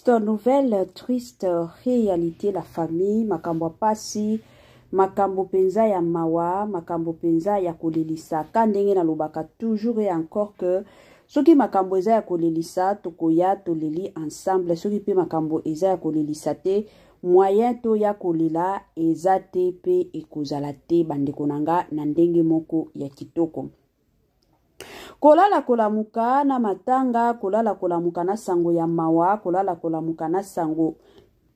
Triste nouvelle, triste réalité, la famille, makambo pasi, makambo penza ya mawa, makambo penza ya kolelisa. Kandenge na lobaka toujours et encore que soki makambo eza ya kolelisa, tokoya toleli ensemble, soki pe makambo eza ya kolelisa te, moyen to ya kolela eza te pe ekozala te bandeko nanga na ndenge moko ya kitoko. Kolala kolamuka na matanga, kolala kolamuka na sango ya mawa, kolala kolamuka na sango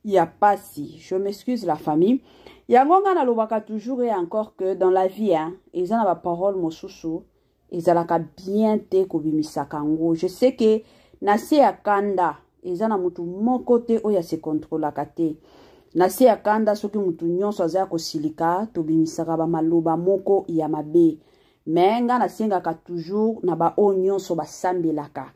ya pasi. Je m'excuse la famille. Yangonga na lobaka toujours et encore que dans la vie, eza na ba parole mosusu, ezalaka bien te kobimisaka ngo. Je sais que na se ya kanda, eza na mutu moko te oya se controlaka te. Na se ya kanda soki mutu nyonso aza kosilika, tobimisaka ba maloba moko ya mabe. Menga na sengaka toujours na ba onyonso basambelaka.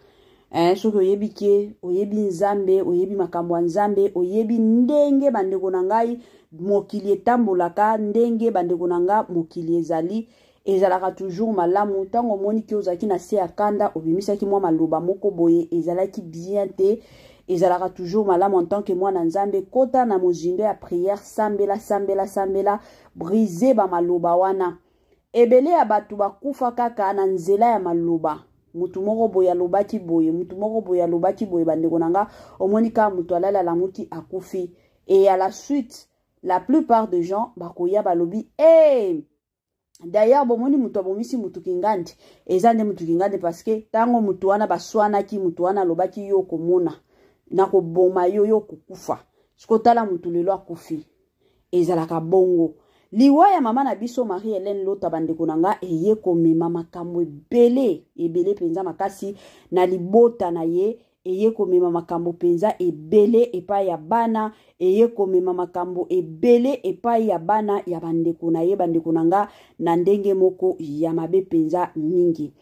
Soki oyebi ke, oyebi nzambe, oyebi makambo ya nzambe, oyebi ndenge bandeko na ngai mokili etambolaka, ndenge bandeko na nga mokili ezali, ezalaka toujours malamu. Tango moni ki ozaki na se ya kanda, obimisaki mwa maloba moko boye, ezalaki bien te, ezalaka toujours malamu en tant que mwana nzambe, kota na mozindo ya prière, sambela, sambela, sambela, brise ba maloba wana. Ebele ya batu bakufa kaka na nzela ya maloba. Mutu moko boya lobaki boye, mutu moko boya lobaki boye bandeko nanga, omonika mutu alala la muti akufi. Et à la suite, la plupart des gens bakoya balobi, d'ailleurs bomoni mutu abomisi mutu kingandi, ezande mutu kingandi parce que tango mutu wana baswana ki mutu wana lobaki yo komona, nako boma yo kukufa. Skotala mutu lelo akufi. Ezalaka bongo. Liwa ya mama na biso Marie-Hélène Lota bandeko nanga eye komema makambo ebele penza makasi na libota na ye, eye komema makambo penza ebele epa ya bana, eye komema makambo ebele epa ya bana ya bandeko na ye bandeko nanga na ndenge moko ya mabe penza mingi.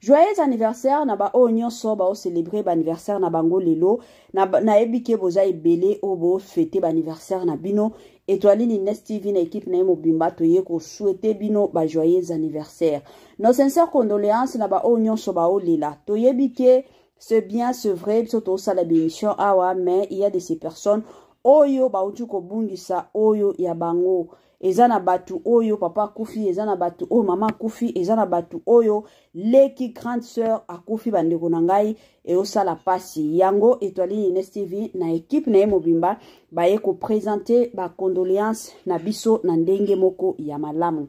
Joyeux anniversaire na ba nyonso ba o célébrer ba anniversaire na bango lelo na ebike boza ebele obo fêter ba anniversaire na bino. Étoiline Nest TV na équipe na mobimba toye ko souhaiter bino ba joyeux anniversaire. Nos sincères condoléances na ba nyonso ba o lela. Toye bike c'est bien, c'est vrai, surtout ça la bénédiction awa, mais il y a de ces personnes oyo ba utu ko bungisa oyo ya bango. Ezana batu oyo papa kufi, ezana batu oyo mama kufi, ezana batu oyo leki grande sœur akufi bandeko nangai e osala pasi. Yango Étoiline Nest TV na équipe na mobimba baye ko présenter ba condoléances na biso na ndenge moko ya malamu.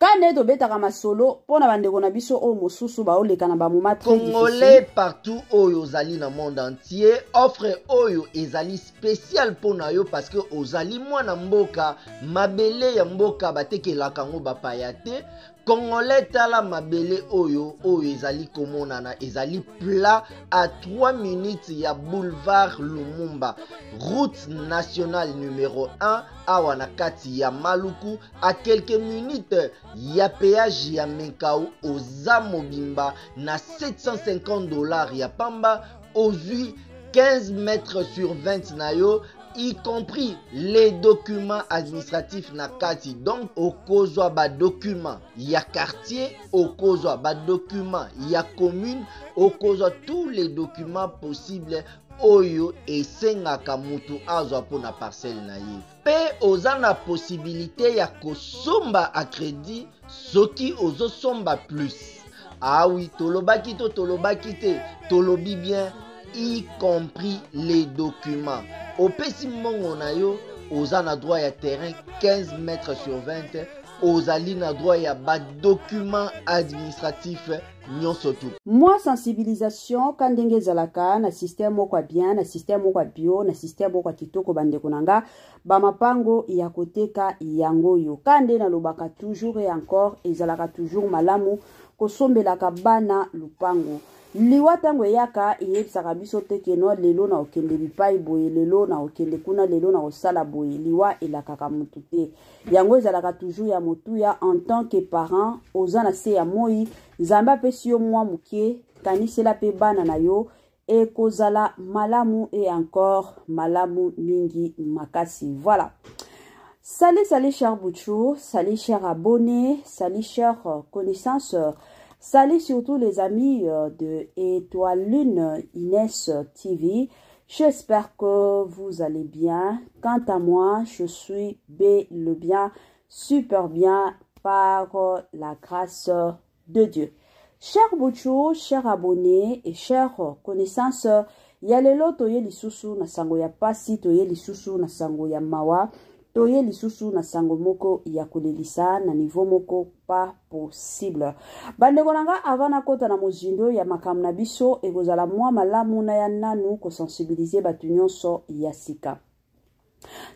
Kande to betaka masolo pona bandeko na biso o mosusu ba oleka na ba moma très difficile. Congolais partout oyo ozali na monde entier, offre oyo ezali spécial pona yo parce que ozali mwana mboka, mabele ya mboka batekelaka ngo bapaya te. Congolais tala mabele oyo ezali komonana, ezali plat à 3 minutes ya boulevard Lumumba, route nationale numéro 1 awa na kati ya Maluku, à quelques minutes ya péage ya Menkau oza mobimba na $750 ya pamba, ozui 15 mètres sur 20 na yo, y compris les documents administratifs na kati. Donc okozwa ba documents ya quartier, okozwa ba documents ya commune, okozwa tous les documents possibles oyo esengaka mutu azwa pona parcelle na ye. Pe oza na possibilité ya kosomba a crédit soki ozo somba plus. Ah oui, tolobaki to tolobaki te, tolobi bien, y compris les documents. Au pesi mongo na yo, oza na droit ya terrain 15 mètres sur 20, ozali na droit ya ba document administratif nyonso tu. Moi sensibilisation kandenge zalaka na système moko bien, na système moko bio, na système moko kitoko bandeko nanga, ba mapango ya koteka yango yo. Kande na lobaka toujours et encore ezalaka toujours malamu kosombelaka bana lupango. Liwa tango yaka yebisaka biso te keno lelo na okende bipai boye, lelo na okende kuna, lelo na osala boye. Liwa elakaka mutu te. Yango ezalaka toujours ya motuya en tant que parent oza na se ya moi, nzambe apesi yo mwa muke, kanisela pe bana na yo e kozala malamu et encore malamu mingi makasi. Voilà. Salut chers bouchou, salut chers abonnés, salut chers connaissances. Salut surtout les amis de Étoiline Nest TV. J'espère que vous allez bien. Quant à moi, je suis bien, super bien par la grâce de Dieu. Chers Bouchou, chers abonnés et chers connaissances, yalelo toye lisusu na sango ya pasi, toye lisusu na sango ya mawa, toye lisusu na sango moko ya kolelisa na niveau moko pas possible. Bandeko nanga avana kota na mozindo ya makambo na biso ekozala mwa malamu na ya nanu ko sensibiliser batu nyonso ya sika.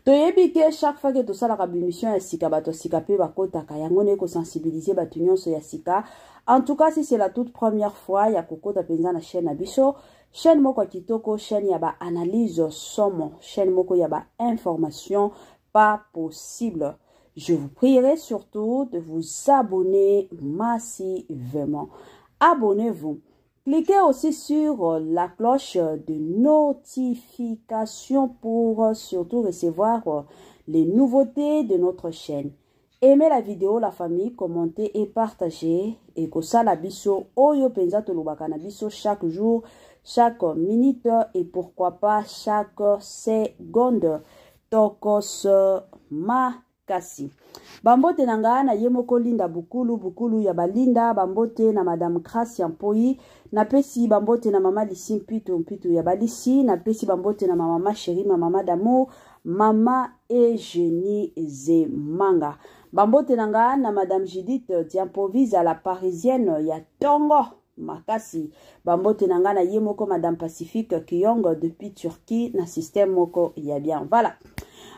Toyebi ke chaque fois que tosalaka bimission ya sika bato sika pe bakotaka yango ne ko sensibiliser batu nyonso ya sika. En tout cas, si c'est la toute première fois ya kokota penza na chaîne na biso, chaîne moko kitoko, chaîne ya ba analyse somo, chaîne moko ya ba information pas possible. Je vous prierai surtout de vous abonner massivement. Abonnez-vous. Cliquez aussi sur la cloche de notification pour surtout recevoir les nouveautés de notre chaîne. Aimez la vidéo, la famille, commentez et partagez. Et que ça la biso, oyo penza tolobaka na biso chaque jour, chaque minute et pourquoi pas chaque seconde. Tokos makasi. Bambote nanga na yemoko linda bukulu ya balinda, bambote na Madame Gracia Mpoi, na pesi bambote na Mama Lisi Mpitu ya balisi, na pesi bambote na Mama Chérie, Mama d'amour, Mama Eugénie Zemanga. Bambote nanga na Madame Judith Diampovisa la parisienne ya Tongo makasi. Bambote nanga na yemoko Madame Pacifique Kiyongo depuis Turquie na système moko ya bien. Voilà.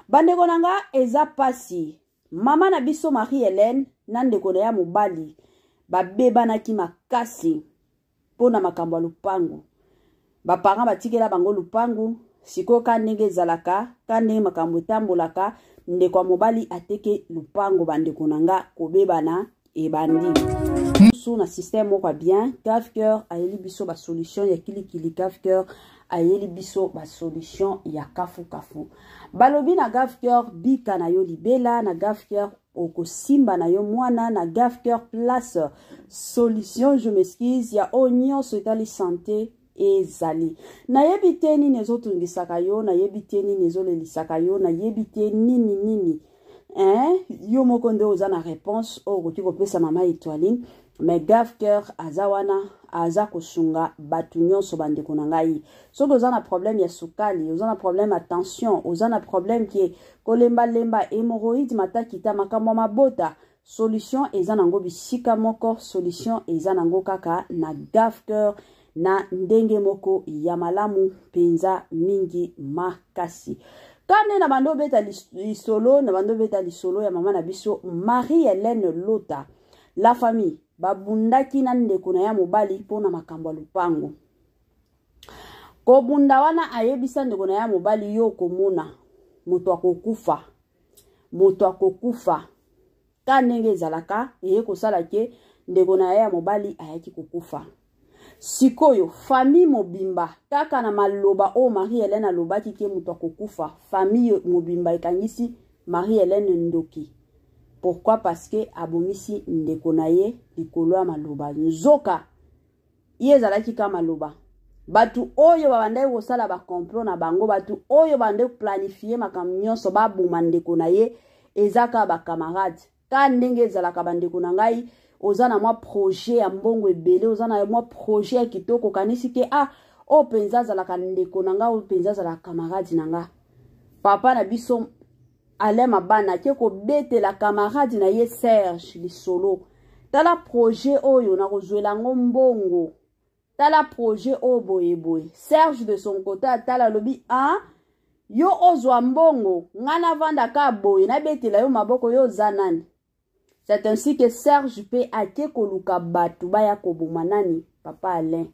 Bandeko nanga eza pasi. Mama na biso Marie-Hélène nandeko na ya mobali babeba na ki makasi pona makambo ya lupangu. Baparents batikela bango lupangu siko ka ndenge ezalaka ka ndenge makambo etambolaka ndeko mobali ateke lupangu bandeko nanga kobebana ebandi. Sous na système moko bien Cave Cœur ayeli biso ba solution ya kilikili Cave Cœur ayeli biso ba solution ya kafu. Balobi na Cave Cœur bika na yo libela na Cave Cœur okosimba na yo mwana na Cave Cœur place solution je m'excuse ya oignon sotali santé ezali. Na yebite ni nezotungisaka yo na yebite ni nezolelisaka yo na yebite nini yo moko nde oza na réponse o koti kopesa mama étoiline. Mais Cave Cœur azawana aza kosunga batu nyonso bandeko na ngai. Soki oza na problème ya sukali, oza na problème ya tension, oza na problème ki kolemba hémorroïde matakita makambo mabota, solution eza nango bisika moko, solution eza nango kaka na Cave Cœur na ndenge moko ya malamu penza mingi makasi. Kane na bando beta lisolo, na bando beta lisolo ya mama na biso Marie-Hélène Lota. La famille babundaki na ndeko na ya mobali pona makambo lupango. Ko bunda wana ayebisa ndeko na ya mobali yo komona moto akokufa. Kanenge zalaka eye kosala ke ndeko na ya mobali ayaki kokufa. Sikoyo famille mobimba kaka na maloba o Marie-Hélène alobaki ke moto akokufa. Famille mobimba ekangisi Marie-Hélène Ndoki. Pourquoi? Parce que abomisi ndeko na ye likolo ya maloba nzoka ye zalaki ka maloba. Batu oyo babandai kosala ba complot na bango, batu oyo bandai planifier makambo nyonso baboma ndeko na ye ezaka ba camarade. Ka ndenge ezalaka bandeko na ngai oza na mwa projet ya mbongo ebele, oza na mwa projet ya kitoko kanisi ke o penza zalaka ndeko na nga, o penza zalaka camarade na nga. Papa na biso Alain Mabana ke bete la camarade na ye Serge Lisolo. Tala projet oyo na kozwela ngo mbongo. Tala projet o boye. Serge de son côté tala lobi yo ozwa mbongo ngana vanda ka boye na bete la yo maboko yo zanani. C'est ainsi que Serge pe ake koluka batu baya koboma nani Papa Alain.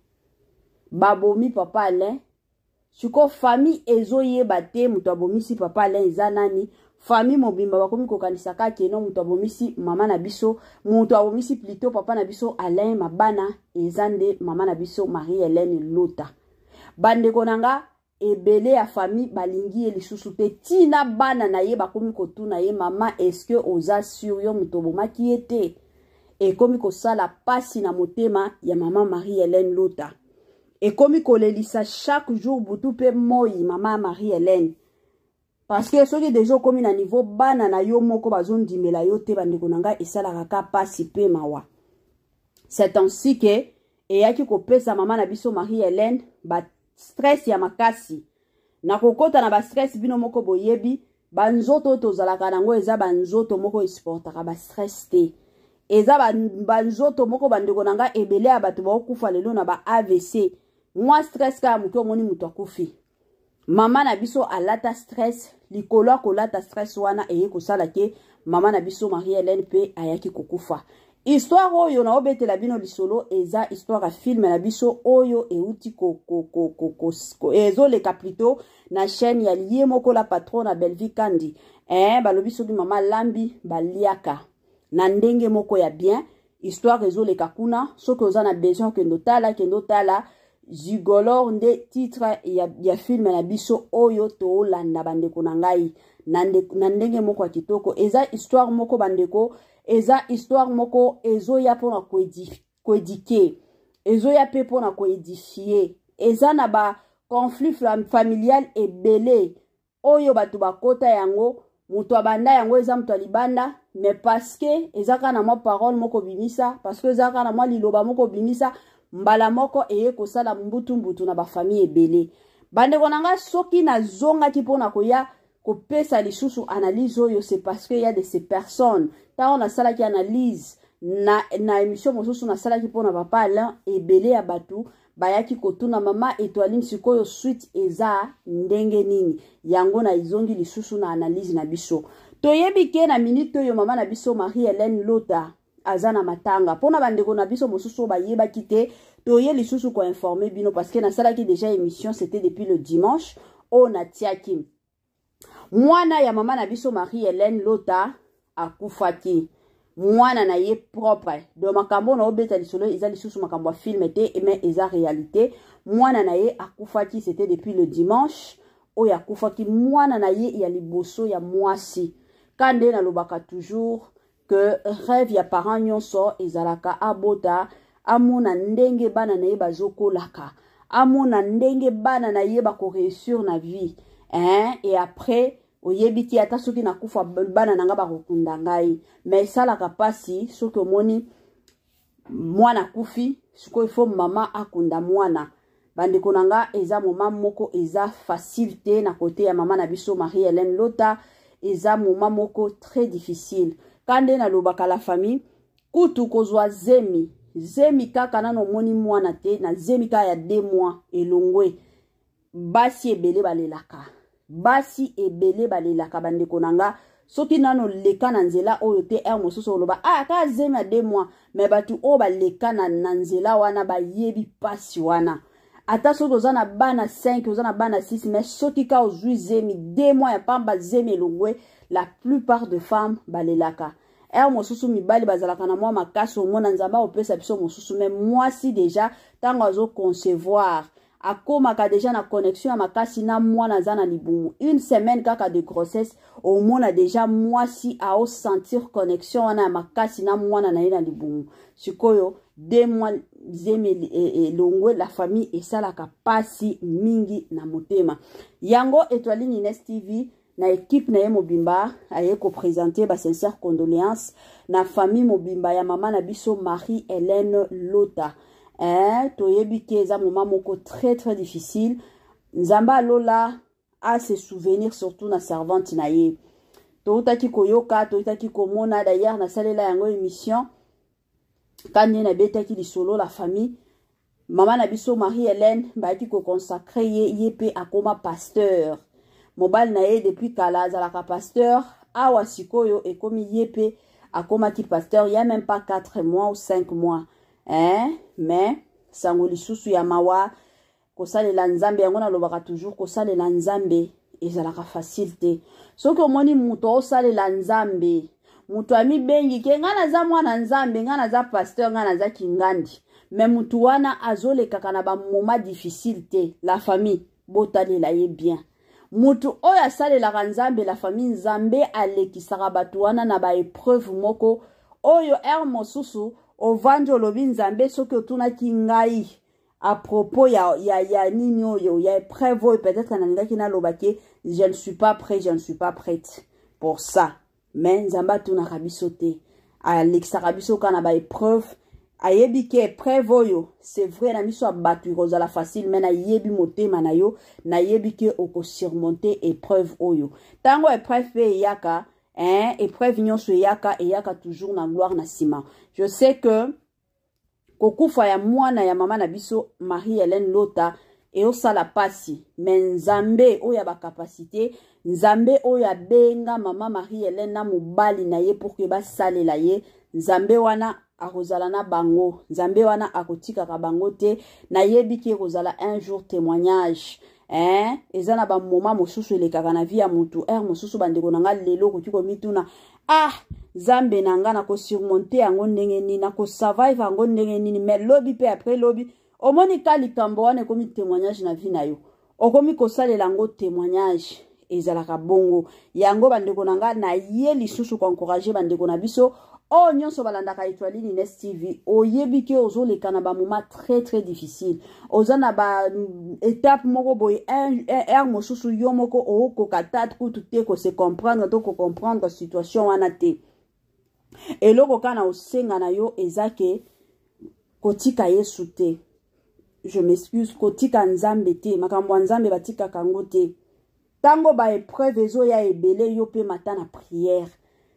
Babomi Papa Alain. Siko famille ezo yeba te mutu abomisi Papa Alain zanani. Famille mobimba bakomi kokanisa ka keno mutu abomisi mama na biso, mutu abomisi plutôt papa na biso Alain Mabana ezande mama na biso Marie-Hélène Lota. Bandeko nanga ebele ya famille balingi elisusu te tina bana na ye bakomi kotuna ye mama est-ce que oza sur yo mutu bomaki ete ekomi kosala pasi na motema ya mama Marie-Hélène Lota. et comme kolelisa chaque jour butu pe moi maman Marie-Hélène parce que soki déjà comme na niveau bana na yo moko bazondimela yo te bandeko nanga esalaka ka pasi pe mawa. C'est ainsi que eyaki kopesa maman na biso Marie-Hélène ba stress ya makasi na kokota na ba stress bino moko boyebi banzoto tozalaka nango eza banzoto moko esportaka ba stress te eza banzoto moko bandeko nanga ebele ya bato bakufa lelo na ba AVC moi stress ka mutu omoni mutu akufi mama na biso alata stress likolo kolata stress wana eye kosala ke mama na biso Marie-Hélène pe ayaki kokufa. Histoire oyo na obetela bino lisolo eza histoire film na biso oyo euti ezo le caplito na chaîne ya lié moko la patron na Bellevue Kandi balobi soki mama lambi baliaka na ndenge moko ya bien histoire ezo le kakuna soki oza na besoin kendo tala Zigolor nde titre ya film na biso oyo to landa bandeko na ngai na ndenge moko ya kitoko eza histoire moko bandeko eza histoire moko ezo ya pona koedike ezo ya pe pona koedifier eza na ba conflit familial ebele oyo batu bakota yango mutu abanda yango eza mutu alibanda mais parce que eza kana mwa parole moko bimisa parce que eza kana mwa liloba moko bimisa mbala moko eye kosala mbutu na ba famille ebele bandeko nanga soki na zonga ki pona koya kopesa lisusu analyse oyo c'est parce que y a de ces personnes ta on a sala ki analyse na émission mosusu na sala ki pona papa Alain ebele ya batu bayaki kotuna mama Étoiline sikoyo suite eza ndenge nini yango na izongi lisusu na analyse na biso toyebi ke na minute oyo mama na biso Marie-Hélène Lota azana matanga pona bandeko na biso mosusu bayeba kite toye lisusu ko informer bino parce que na sala ki déjà émission c'était depuis le dimanche on a tiaki mwana ya mama na biso Marie-Hélène Lota akufaki mwana na ye propre do makambo na obeta lisolo eza lisusu makambo film te mais eza réalité mwana na ye akufaki c'était depuis le dimanche oyo akufaki mwana na ye ya liboso ya mwasi kande na lobaka toujours que rêve ya parents nyonso ezalaka abota amona ndenge bana na ye bazokolaka amona ndenge bana na ye bako réussir na vie et après oyebiki ata soki nakufa bana nanga bakokunda ngai mais salaka pasi soki omoni mwana kufi siko ifo mama akunda mwana bandeko nanga eza moma moko eza facile te na côté ya mama na biso Marie-Hélène Lota eza moma moko très difficile kande na lobaka la famille kutu kozwa zemi kaka nano moni mwana te na zemi kaka ya 2 mois elongwe basi ebele balelaka bandeko nanga soki nano leka na nzela oyo te mosusu oloba ka zemi ya 2 mois mais batu o baleka na nzela wana bayebi pasi wana ata soki oza na bana 5 oza na bana 6 mais soki ka ozwi zemi 2 mois ya pamba zemi elongwe la plupart de femmes balelaka mosusu mibali bazalaka na mwa makasi omona nzamba opesa biso mosusu mais mwasi déjà tango azo concevoir akomaka déjà na connexion ya makasi na mwana za na libumu une semaine kaka de grossesse omona déjà mwasi ao sentir connexion wana ya makasi na mwana na ye na libumu sikoyo 2 mois zemi elongwe la famille esalaka pasi mingi na motema yango Étoiline Ines TV na équipe na ye mobimba aye ko présenter ba sincère condoléances na famille mobimba ya mama na biso Marie-Hélène Lota toyebi ke eza moment moko très très difficile nzamba lola a se souvenir surtout na servante na ye toutaki koyoka toutaki komona d'ailleurs na salela yango émission kanye na betaki lisolo la famille mama na biso Marie-Hélène bayaki ko consacrer ye pe akoma pasteur mobile na ye depuis kala azalaka pasteur awa sikoyo ekomi ye pe akomaki pasteur il y a même pas 4 mois ou 5 mois mais sango lisusu ya mawa kosalela nzambe yango na lobaka toujours kosalela nzambe ezalaka facile te soki omoni mutu osalela nzambe mutu ami bengi ke nga naza mwana nzambe nga naza pasteur nga naza kingandi mais mutu wana azolekaka na ba moment difficile te la famille botalela ye bien mutu oyo asalelaka nzambe la famille nzambe alekisaka batu wana na ba épreuve moko oyo mosusu ovandi olobi nzambe soki otunaki ngai à propos ya nini oyo ya preuve oyo peut-être naningaki nalobaki je ne suis pas prêt, je ne suis pas prête pour ça. Mais nzamba tunaka biso te alekisaka biso kana ba épreuve ayebi ke épreuve oyo c'est vrai na miso abatu ikozala facile mais na yebi motema na yo na yebi ke oko surmonter épreuve oyo tango épreuve pe yaka épreuve nyonso eyaka toujours na gloire na sima. Je sais que kokufa ya mwana ya mama na biso Marie-Hélène Lota et osala pasi mais nzambe oyo ba capacité nzambe oyo abenga mama Marie-Hélène na mobali na ye pour que basalela ye nzambe wana akozala na bango nzambe wana akotika ka bango te na yebi ki kozala un jour témoignage eza na ba moment mosusu elekaka na vie ya mutu mosusu bandeko nanga lelo kotiko mituna nzambe nanga na ko surmonter yango ndenge nini na ko survive yango ndenge nini mais lobi pe après lobi omoni ka likambo wana ekomi témoignage na vie na yo okomi kosalela yango témoignage ezalaka bongo yango bandeko nanga na ye lisusu ko encourager bandeko na biso nyonso balandaka Étoile Ines TV oyebi ke ozoleka na ba moment très difficile oza na ba étape moko boye mosusu yo moko okoka tata kutu te ko se comprendre to ko comprendre situation wana te eloko kana osenga na yo ezake kotika Yesu te. Je m'excuse, kotika nzambe te makambo nzambe batika kango te tango ba épreuve ezo ya ebele yo pe mata na prière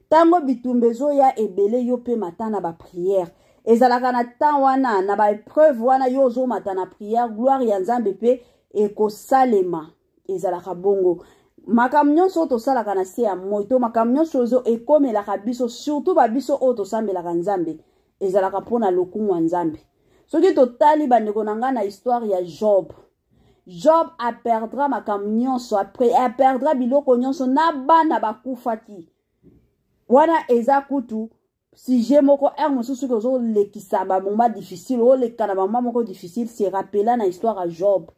tango bitumbezo ya ebele yo pe mata na ba prière ezalaka na temps wana na ba épreuve wana yo zo mata na prière gloire ya nzambe pe ekosalema ezalaka bongo makambo nyonso tosalaka na se ya moi to makambo nyonso zo ekomelaka biso surtout ba biso oyo tosambelaka nzambe ezalaka mpona lokumu ya nzambe. Soki totali bandeko nanga na histoire ya Job aperdra makambo nyonso aperdra biloko nyonso na bana bakufaki wana eza kutu sujet moko mosusu kozo lekisa ba moment difficile o lekana ba moment moko difficile se rappela na histoire ya Job.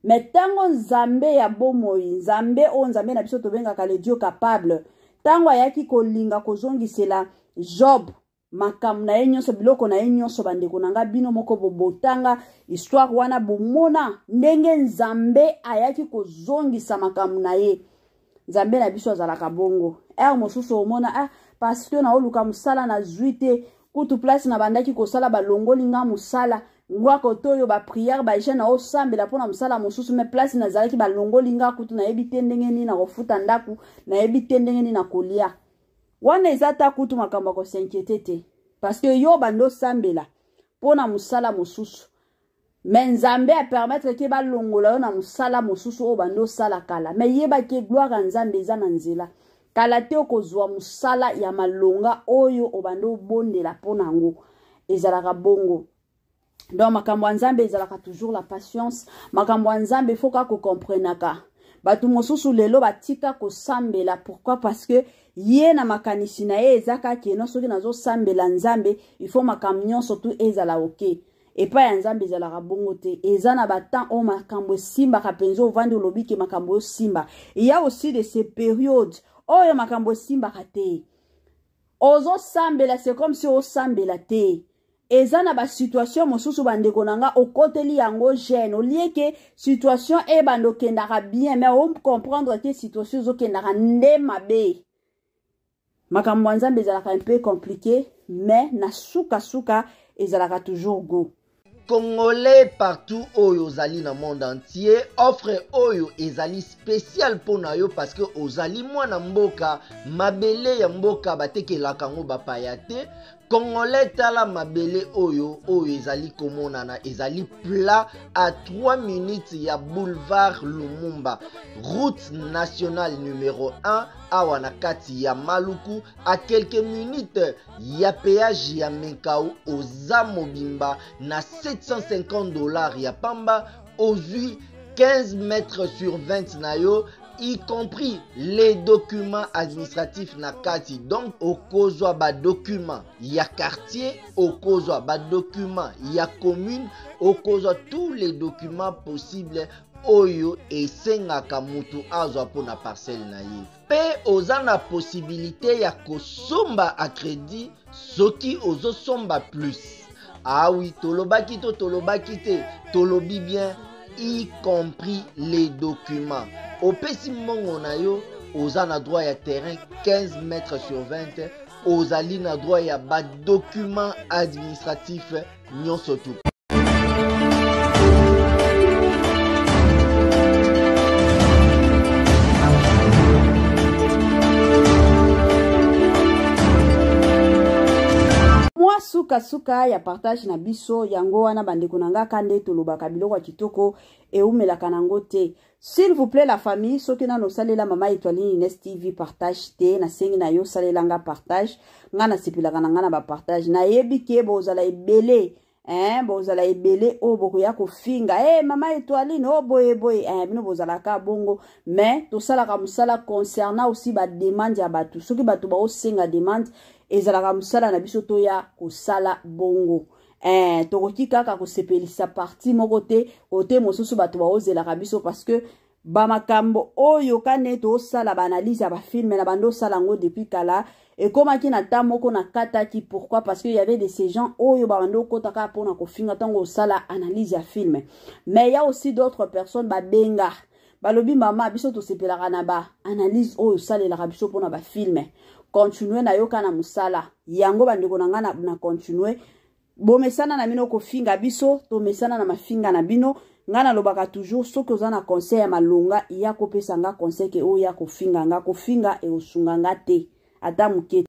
Mais tango nzambe ya bomoi nzambe o nzambe na biso tobengaka le Dieu capable tango ayaki kolinga kozongisela Job makambo na ye nyonso biloko na ye nyonso bandeko nanga bino moko bobotanga histoire wana bomona ndenge nzambe ayaki kozongisa makambo na ye nzambe na biso azalaka bongo mosusu omona parce que na oluka musala na zuite kutu place na bandaki kosala balongoli nga musala ngwako toyo ba prière ba jeune na osambela pona musala mosusu mais place na zalaki balongoli nga kutu na yebi te ndenge nini na kofuta ndaku na yebi te ndenge nini na kolia wana ezata kutu makambo ko s'inquiéter te parce que yo bando sambela pona musala mosusu mais nzambe a permettre ke balongola yo na musala mosusu o bando sala kala mais yeba ke gloire ya nzambe eza na nzela kala te okozwa musala ya malonga oyo obando bondela pona ngo ezalaka bongo. Donc makambo ya nzambe ezalaka toujours la patience makambo ya nzambe foka ko comprenaka batu mosusu lelo batika kosambela pourquoi parce que ye na makanisi na ye ezaka keno soki nazo sambela nzambe il faut makambo nyonso tu ezala ok epa ya nzambe ezalaka bongo te eza na batan o makambo esimbaka mpenza ovandi olobi ke makambo osimba. Il y a aussi de ces périodes oyo makambo esimbaka te ozosambela c'est comme si osambela te eza na ba situation mosusu bandeko nanga okoteli yango gêne olie ke situation bando kendaka bien mais on comprendre que situation zo kendaka nde mabe makambo ya nzambe ezalaka un peu compliqué mais na suka ezalaka toujours go. Congolais partout oyo ozali na monde entier offre oyo ezali spécial pona yo parce que ozali mwana mboka mabele ya mboka batekelaka ngo bapaya te. Congolais tala mabele oyo ezali komonana ezali plat à 3 minutes ya boulevard Lumumba route nationale numéro 1 awa na kati ya Maluku à quelques minutes ya péage ya Menkau oza mobimba na $750 ya pamba ozui 15 mètres sur 20 na yo y compris les documents administratifs na kati. Donc okozwa ba document ya quartier, okozwa ba document ya commune, okozwa tous les documents possibles oyo esengaka mutu azwa pona parcelle na ye. Pe oza na possibilité ya kosomba a crédit soki ozosomba plus. Ah oui, tolobaki to tolobaki te, tolobi bien, y compris les documents. Opesi mbongo na yo, oza na droit ya terrain 15 mètres sur 20, ozali na droit ya ba document administratif nyonso tu. Suka ya partage na biso yango wana bandeko nanga kande tolobaka biloko ya kitoko eumelaka nango te. S'il vous plaît la famille, soki na no salela mama Étoiline Ines TV partage te na sengi na yo salela nga partage nga na sepelaka na nga na ba partage na yebi ke bozala ebele bozala ebele o bokoya kofinga mama Étoiline o boye bino bozala ka bongo mais to sala ka musala concernant aussi ba demande ya batu soki batu ba osenga demande ezalaka musala na biso to ya kosala bongo tokoki kaka kosepelisa parti moko te ote mosusu bato baozelaka biso parce que bamakambo oyo kane tosala baanalyse ya bafilme na bando osala yango depuis kala ekomaki na ta moko na kataki. Pourquoi? Parce que y avait de ces gens oyo babando kotaka mpona kofinga ntango osala analyse ya filme. Mais il y a aussi d'autres personnes babenga balobi mama biso tosepelaka na ba analyse oyo osalelaka biso mpona bafilme. Continue na yoka na musala yango bandeko na nga na continue bomesana na bino kofinga biso to mesana na mafinga na bino nga na lobaka toujours soki oza na conseil ya malonga ya kopesa nga conseil ke oyo ya kofinga nga kofinga e osunga nga te ata muke.